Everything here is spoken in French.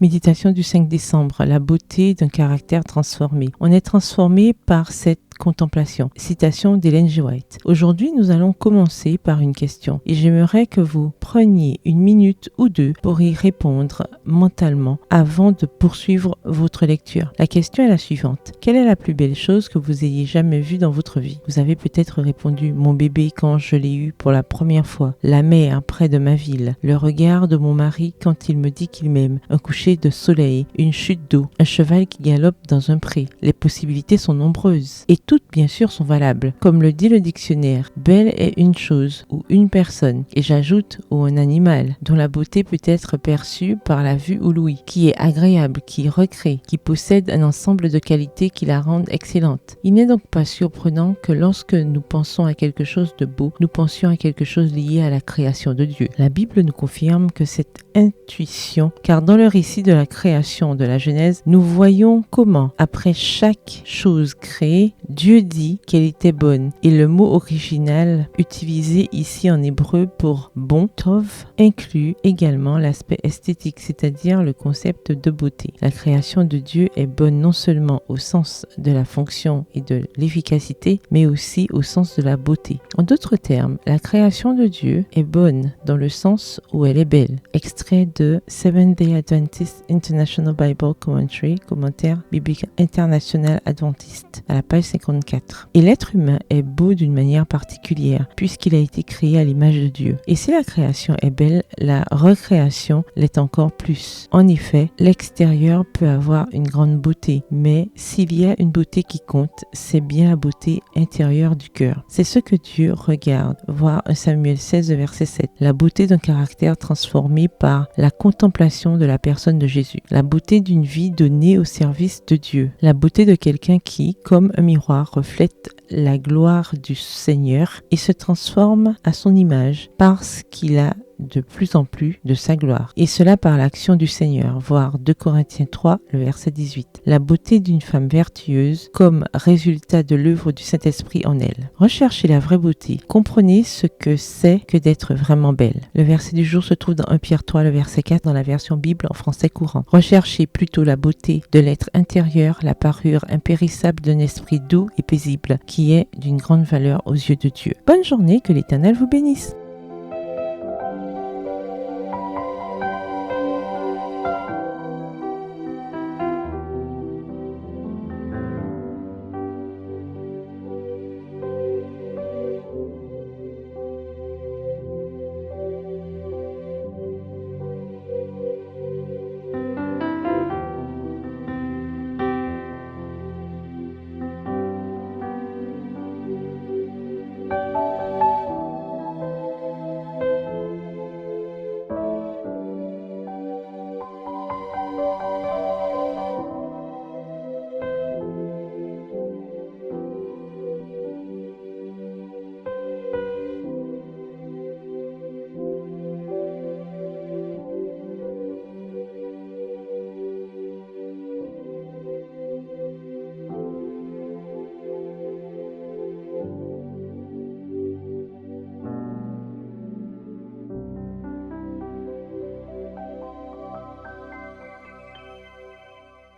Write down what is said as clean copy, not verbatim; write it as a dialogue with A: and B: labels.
A: Méditation du 5 décembre, la beauté d'un caractère transformé. On est transformé par cette contemplation. Citation d'Ellen G. White. Aujourd'hui, nous allons commencer par une question et j'aimerais que vous preniez une minute ou deux pour y répondre mentalement avant de poursuivre votre lecture. La question est la suivante. Quelle est la plus belle chose que vous ayez jamais vue dans votre vie? Vous avez peut-être répondu mon bébé quand je l'ai eu pour la première fois, la mer près de ma ville, le regard de mon mari quand il me dit qu'il m'aime, un coucher de soleil, une chute d'eau, un cheval qui galope dans un pré. Les possibilités sont nombreuses et toutes bien sûr sont valables. Comme le dit le dictionnaire, belle est une chose ou une personne, et j'ajoute ou un animal, dont la beauté peut être perçue par la vue ou l'ouïe, qui est agréable, qui recrée, qui possède un ensemble de qualités qui la rendent excellente. Il n'est donc pas surprenant que lorsque nous pensons à quelque chose de beau, nous pensions à quelque chose lié à la création de Dieu. La Bible nous confirme que cette intuition, car dans le récit de la création de la Genèse, nous voyons comment, après chaque chose créée, Dieu dit qu'elle était bonne. Et le mot original utilisé ici en hébreu pour bon, tov, inclut également l'aspect esthétique, c'est-à-dire le concept de beauté. La création de Dieu est bonne non seulement au sens de la fonction et de l'efficacité, mais aussi au sens de la beauté. En d'autres termes, la création de Dieu est bonne dans le sens où elle est belle. Extrait de Seventh-day Adventist International Bible Commentary, commentaire biblique international adventiste, à la page 54. Et l'être humain est beau d'une manière particulière, puisqu'il a été créé à l'image de Dieu. Et si la création est belle, la recréation l'est encore plus. En effet, l'extérieur peut avoir une grande beauté, mais s'il y a une beauté qui compte, c'est bien la beauté intérieure du cœur. C'est ce que Dieu regarde, voir 1 Samuel 16, verset 7. La beauté d'un caractère transformé par la contemplation de la personne de Jésus. La beauté d'une vie donnée au service de Dieu. La beauté de quelqu'un qui, comme un miroir, reflète la gloire du Seigneur et se transforme à son image parce qu'il a de plus en plus de sa gloire. Et cela par l'action du Seigneur, voir 2 Corinthiens 3, le verset 18. La beauté d'une femme vertueuse comme résultat de l'œuvre du Saint-Esprit en elle. Recherchez la vraie beauté. Comprenez ce que c'est que d'être vraiment belle. Le verset du jour se trouve dans 1 Pierre 3, le verset 4 dans la version Bible en français courant. Recherchez plutôt la beauté de l'être intérieur, la parure impérissable d'un esprit doux et paisible qui est d'une grande valeur aux yeux de Dieu. Bonne journée, que l'Éternel vous bénisse.